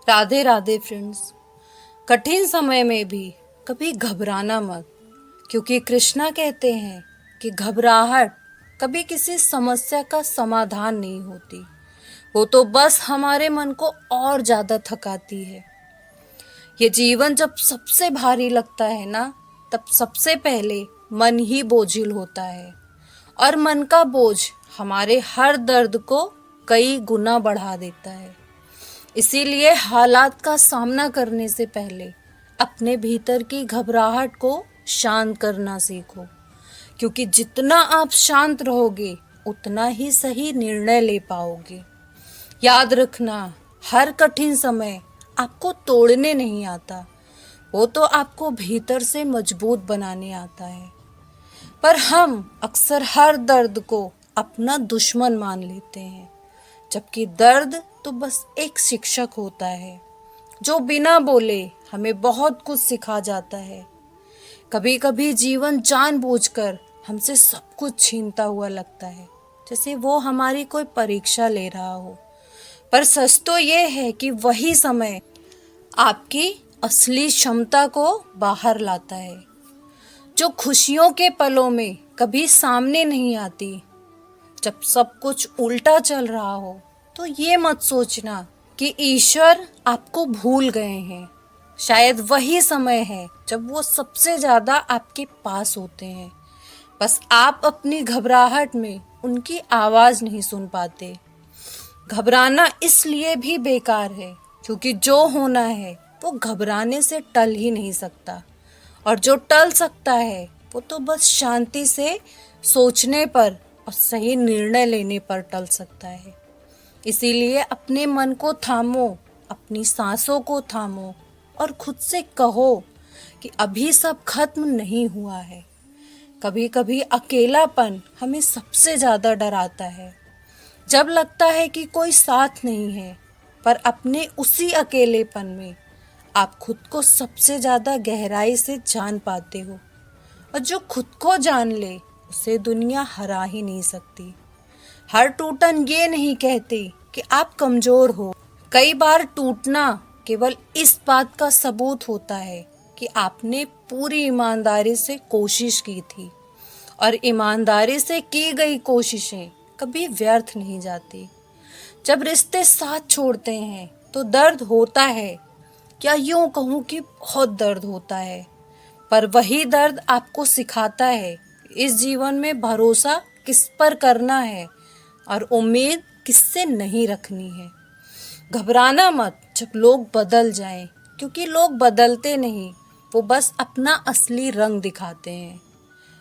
Radhe Radhe friends. कठिन समय में भी कभी घबराना मत, क्योंकि कृष्णा कहते हैं कि घबराहट कभी किसी समस्या का समाधान नहीं होती। वो तो बस हमारे मन को और ज्यादा थकाती है। ये जीवन जब सबसे भारी लगता है ना, तब सबसे पहले मन ही बोझिल होता है, और मन का बोझ हमारे हर दर्द को कई गुना बढ़ा देता है। इसीलिए हालात का सामना करने से पहले अपने भीतर की घबराहट को शांत करना सीखो, क्योंकि जितना आप शांत रहोगे उतना ही सही निर्णय ले पाओगे। याद रखना, हर कठिन समय आपको तोड़ने नहीं आता, वो तो आपको भीतर से मजबूत बनाने आता है। पर हम अक्सर हर दर्द को अपना दुश्मन मान लेते हैं, जबकि दर्द तो बस एक शिक्षक होता है जो बिना बोले हमें बहुत कुछ सिखा जाता है। कभी कभी जीवन जानबूझकर हमसे सब कुछ छीनता हुआ लगता है, जैसे वो हमारी कोई परीक्षा ले रहा हो। पर सच तो ये है कि वही समय आपकी असली क्षमता को बाहर लाता है, जो खुशियों के पलों में कभी सामने नहीं आती। जब सब कुछ उल्टा चल रहा हो तो ये मत सोचना कि ईश्वर आपको भूल गए हैं। शायद वही समय है जब वो सबसे ज्यादा आपके पास होते हैं, बस आप अपनी घबराहट में उनकी आवाज नहीं सुन पाते। घबराना इसलिए भी बेकार है क्योंकि जो होना है वो घबराने से टल ही नहीं सकता, और जो टल सकता है वो तो बस शांति से सोचने पर और सही निर्णय लेने पर टल सकता है। इसीलिए अपने मन को थामो, अपनी सांसों को थामो, और खुद से कहो कि अभी सब खत्म नहीं हुआ है। कभी कभी अकेलापन हमें सबसे ज्यादा डराता है, जब लगता है कि कोई साथ नहीं है। पर अपने उसी अकेलेपन में आप खुद को सबसे ज्यादा गहराई से जान पाते हो, और जो खुद को जान ले उसे दुनिया हरा ही नहीं सकती। हर टूटन ये नहीं कहती कि आप कमजोर हो। कई बार टूटना केवल इस बात का सबूत होता है कि आपने पूरी ईमानदारी से कोशिश की थी, और ईमानदारी से की गई कोशिशें कभी व्यर्थ नहीं जाती। जब रिश्ते साथ छोड़ते हैं तो दर्द होता है, या यूं कहूं कि बहुत दर्द होता है। पर वही दर्द आपको सिखाता है इस जीवन में भरोसा किस पर करना है और उम्मीद किससे नहीं रखनी है। घबराना मत जब लोग बदल जाएं, क्योंकि लोग बदलते नहीं, वो बस अपना असली रंग दिखाते हैं।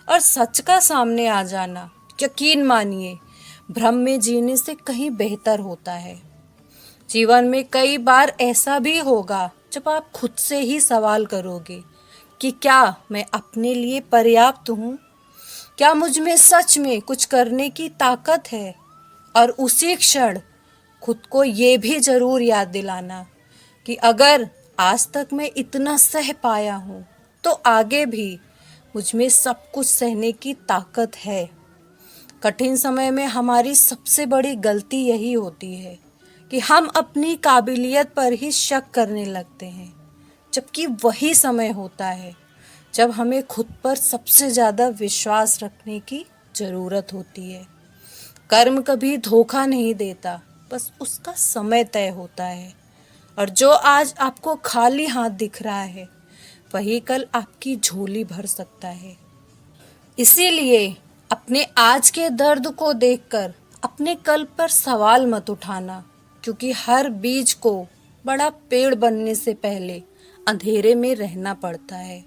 और सच का सामने आ जाना, यकीन मानिए, भ्रम में जीने से कहीं बेहतर होता है। जीवन में कई बार ऐसा भी होगा जब आप खुद से ही सवाल करोगे कि क्या मैं अपने लिए पर्याप्त हूँ? क्या मुझ में सच में कुछ करने की ताकत है? और उसी क्षण खुद को ये भी जरूर याद दिलाना कि अगर आज तक मैं इतना सह पाया हूँ तो आगे भी मुझ में सब कुछ सहने की ताकत है। कठिन समय में हमारी सबसे बड़ी गलती यही होती है कि हम अपनी काबिलियत पर ही शक करने लगते हैं, जबकि वही समय होता है जब हमें खुद पर सबसे ज्यादा विश्वास रखने की जरूरत होती है। कर्म कभी धोखा नहीं देता, बस उसका समय तय होता है। और जो आज आपको खाली हाथ दिख रहा है वही कल आपकी झोली भर सकता है। इसीलिए अपने आज के दर्द को देखकर अपने कल पर सवाल मत उठाना, क्योंकि हर बीज को बड़ा पेड़ बनने से पहले अंधेरे में रहना पड़ता है।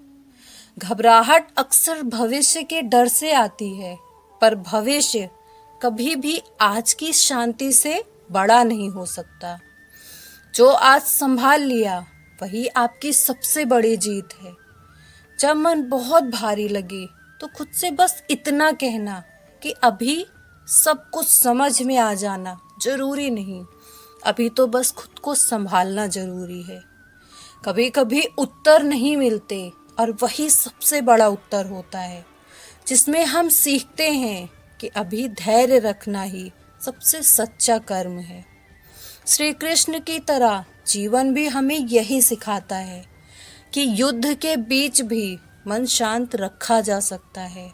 घबराहट अक्सर भविष्य के डर से आती है, पर भविष्य कभी भी आज की शांति से बड़ा नहीं हो सकता। जो आज संभाल लिया वही आपकी सबसे बड़ी जीत है। जब मन बहुत भारी लगे तो खुद से बस इतना कहना कि अभी सब कुछ समझ में आ जाना जरूरी नहीं, अभी तो बस खुद को संभालना जरूरी है। कभी कभी उत्तर नहीं मिलते, और वही सबसे बड़ा उत्तर होता है, जिसमें हम सीखते हैं कि अभी धैर्य रखना ही सबसे सच्चा कर्म है। श्री कृष्ण की तरह जीवन भी हमें यही सिखाता है कि युद्ध के बीच भी मन शांत रखा जा सकता है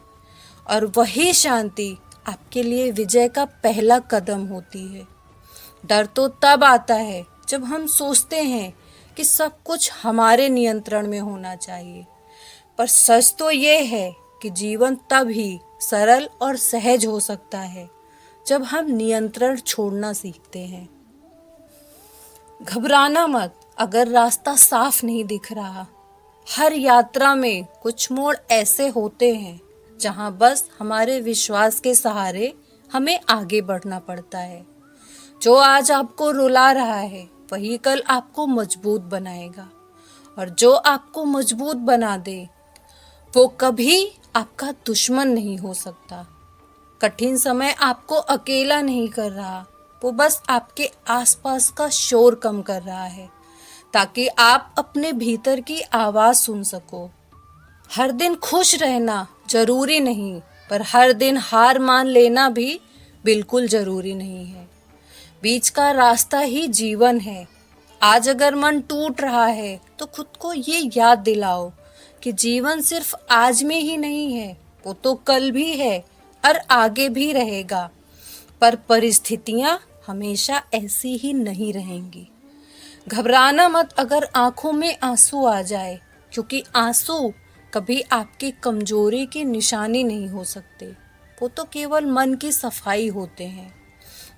और वही शांति आपके लिए विजय का पहला कदम होती है। डर तो तब आता है जब हम सोचते हैं कि सब कुछ हमारे नियंत्रण में होना चाहिए, पर सच तो ये है कि जीवन तब ही सरल और सहज हो सकता है जब हम नियंत्रण छोड़ना सीखते हैं। घबराना मत अगर रास्ता साफ नहीं दिख रहा। हर यात्रा में कुछ मोड़ ऐसे होते हैं जहां बस हमारे विश्वास के सहारे हमें आगे बढ़ना पड़ता है। जो आज आपको रुला रहा है वही कल आपको मजबूत बनाएगा, और जो आपको मजबूत बना दे वो कभी आपका दुश्मन नहीं हो सकता। कठिन समय आपको अकेला नहीं कर रहा, वो बस आपके आसपास का शोर कम कर रहा है ताकि आप अपने भीतर की आवाज सुन सको। हर दिन खुश रहना जरूरी नहीं, पर हर दिन हार मान लेना भी बिल्कुल जरूरी नहीं है। बीच का रास्ता ही जीवन है। आज अगर मन टूट रहा है तो खुद को ये याद दिलाओ कि जीवन सिर्फ आज में ही नहीं है, वो तो कल भी है और आगे भी रहेगा। पर परिस्थितियां हमेशा ऐसी ही नहीं रहेंगी। घबराना मत अगर आंखों में आंसू आ जाए, क्योंकि आंसू कभी आपकी कमजोरी की निशानी नहीं हो सकते। वो तो केवल मन की सफाई होते हैं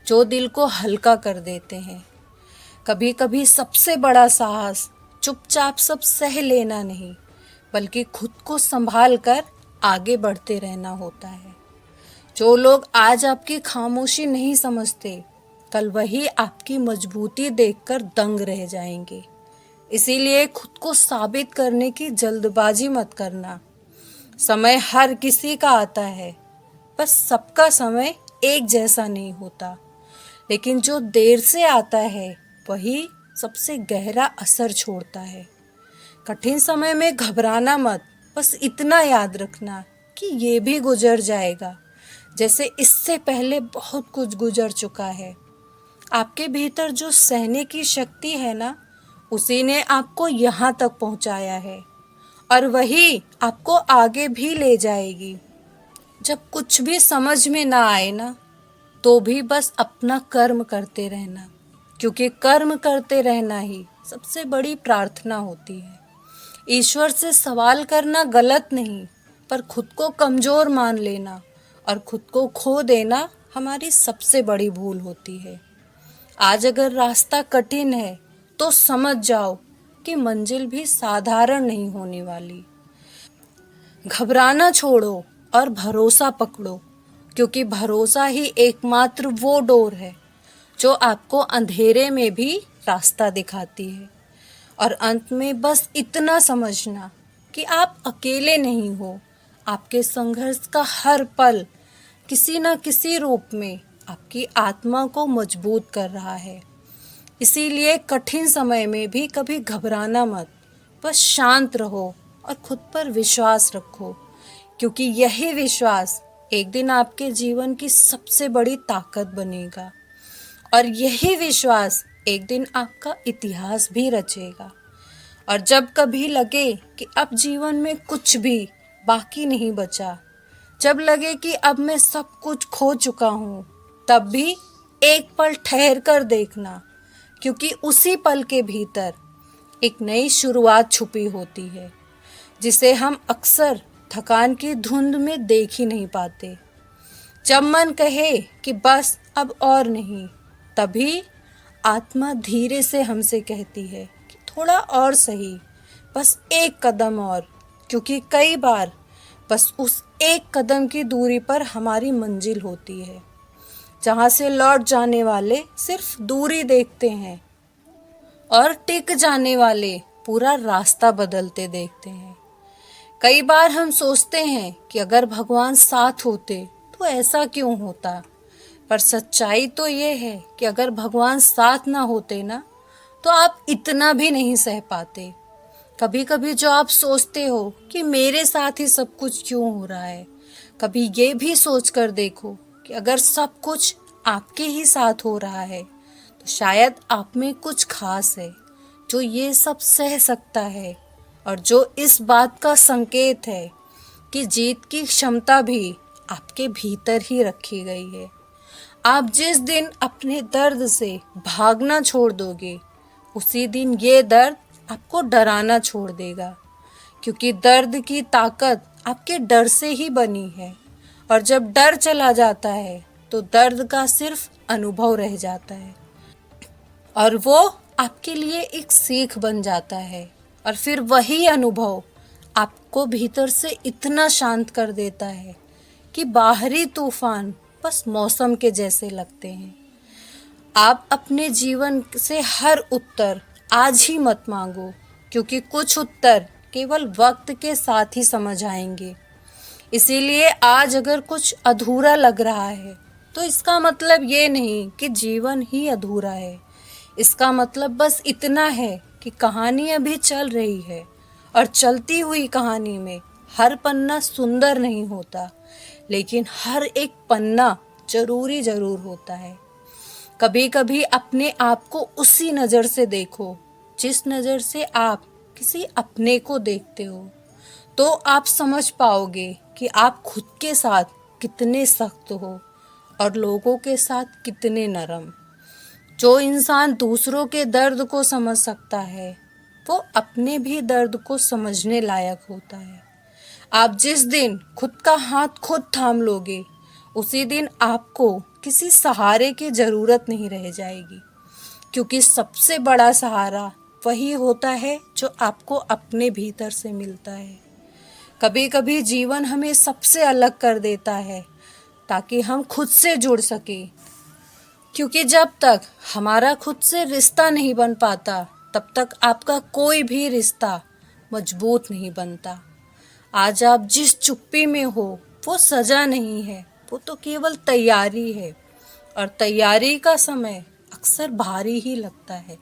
जो दिल को हल्का कर देते हैं। कभी कभी सबसे बड़ा साहस चुपचाप सब सह लेना नहीं, बल्कि खुद को संभाल कर आगे बढ़ते रहना होता है। जो लोग आज आपकी खामोशी नहीं समझते, कल वही आपकी मजबूती देखकर दंग रह जाएंगे। इसीलिए खुद को साबित करने की जल्दबाजी मत करना। समय हर किसी का आता है, बस सबका समय एक जैसा नहीं होता, लेकिन जो देर से आता है वही सबसे गहरा असर छोड़ता है। कठिन समय में घबराना मत, बस इतना याद रखना कि ये भी गुजर जाएगा, जैसे इससे पहले बहुत कुछ गुजर चुका है। आपके भीतर जो सहने की शक्ति है ना, उसी ने आपको यहाँ तक पहुँचाया है और वही आपको आगे भी ले जाएगी। जब कुछ भी समझ में ना आए ना, तो भी बस अपना कर्म करते रहना, क्योंकि कर्म करते रहना ही सबसे बड़ी प्रार्थना होती है। ईश्वर से सवाल करना गलत नहीं, पर खुद को कमजोर मान लेना और खुद को खो देना हमारी सबसे बड़ी भूल होती है। आज अगर रास्ता कठिन है तो समझ जाओ कि मंजिल भी साधारण नहीं होने वाली। घबराना छोड़ो और भरोसा पकड़ो, क्योंकि भरोसा ही एकमात्र वो डोर है जो आपको अंधेरे में भी रास्ता दिखाती है। और अंत में बस इतना समझना कि आप अकेले नहीं हो। आपके संघर्ष का हर पल किसी न किसी रूप में आपकी आत्मा को मजबूत कर रहा है। इसीलिए कठिन समय में भी कभी घबराना मत, बस शांत रहो और खुद पर विश्वास रखो, क्योंकि यही विश्वास एक दिन आपके जीवन की सबसे बड़ी ताकत बनेगा और यही विश्वास एक दिन आपका इतिहास भी रचेगा। और जब कभी लगे कि अब जीवन में कुछ भी बाकी नहीं बचा, जब लगे कि अब मैं सब कुछ खो चुका हूँ, तब भी एक पल ठहर कर देखना, क्योंकि उसी पल के भीतर एक नई शुरुआत छुपी होती है, जिसे हम अक्सर थकान की धुंध में देख ही नहीं पाते। जब मन कहे कि बस अब और नहीं, तभी आत्मा धीरे से हमसे कहती है कि थोड़ा और सही, बस एक कदम और, क्योंकि कई बार बस उस एक कदम की दूरी पर हमारी मंजिल होती है, जहाँ से लौट जाने वाले सिर्फ दूरी देखते हैं और टिक जाने वाले पूरा रास्ता बदलते देखते हैं। कई बार हम सोचते हैं कि अगर भगवान साथ होते तो ऐसा क्यों होता, पर सच्चाई तो ये है कि अगर भगवान साथ ना होते ना, तो आप इतना भी नहीं सह पाते। कभी कभी जो आप सोचते हो कि मेरे साथ ही सब कुछ क्यों हो रहा है, कभी ये भी सोच कर देखो कि अगर सब कुछ आपके ही साथ हो रहा है तो शायद आप में कुछ खास है जो ये सब सह सकता है और जो इस बात का संकेत है कि जीत की क्षमता भी आपके भीतर ही रखी गई है। आप जिस दिन अपने दर्द से भागना छोड़ दोगे, उसी दिन ये दर्द आपको डराना छोड़ देगा, क्योंकि दर्द की ताकत आपके डर से ही बनी है। और जब डर चला जाता है तो दर्द का सिर्फ अनुभव रह जाता है और वो आपके लिए एक सीख बन जाता है। और फिर वही अनुभव आपको भीतर से इतना शांत कर देता है कि बाहरी तूफान बस मौसम के जैसे लगते हैं। आप अपने जीवन से हर उत्तर आज ही मत मांगो, क्योंकि कुछ उत्तर केवल वक्त के साथ ही समझ आएंगे। इसीलिए आज अगर कुछ अधूरा लग रहा है तो इसका मतलब ये नहीं कि जीवन ही अधूरा है। इसका मतलब बस इतना है कि कहानी अभी चल रही है और चलती हुई कहानी में हर पन्ना सुंदर नहीं होता, लेकिन हर एक पन्ना जरूर होता है। कभी कभी अपने आप को उसी नज़र से देखो जिस नज़र से आप किसी अपने को देखते हो, तो आप समझ पाओगे कि आप खुद के साथ कितने सख्त हो और लोगों के साथ कितने नरम। जो इंसान दूसरों के दर्द को समझ सकता है वो अपने भी दर्द को समझने लायक होता है। आप जिस दिन खुद का हाथ खुद थाम लोगे, उसी दिन आपको किसी सहारे की ज़रूरत नहीं रह जाएगी, क्योंकि सबसे बड़ा सहारा वही होता है जो आपको अपने भीतर से मिलता है। कभी कभी जीवन हमें सबसे अलग कर देता है ताकि हम खुद से जुड़ सकें, क्योंकि जब तक हमारा खुद से रिश्ता नहीं बन पाता तब तक आपका कोई भी रिश्ता मजबूत नहीं बनता। आज आप जिस चुप्पी में हो वो सजा नहीं है, वो तो केवल तैयारी है। और तैयारी का समय अक्सर भारी ही लगता है,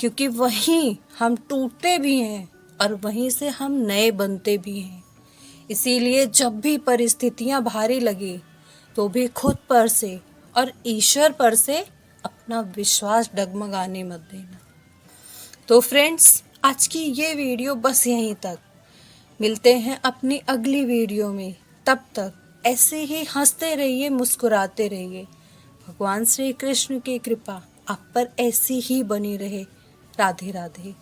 क्योंकि वहीं हम टूटते भी हैं और वहीं से हम नए बनते भी हैं। इसीलिए जब भी परिस्थितियां भारी लगे तो भी खुद पर से और ईश्वर पर से अपना विश्वास डगमगाने मत देना। तो फ्रेंड्स, आज की ये वीडियो बस यहीं तक। मिलते हैं अपनी अगली वीडियो में। तब तक ऐसे ही हंसते रहिए, मुस्कुराते रहिए। भगवान श्री कृष्ण की कृपा आप पर ऐसी ही बनी रहे। राधे राधे।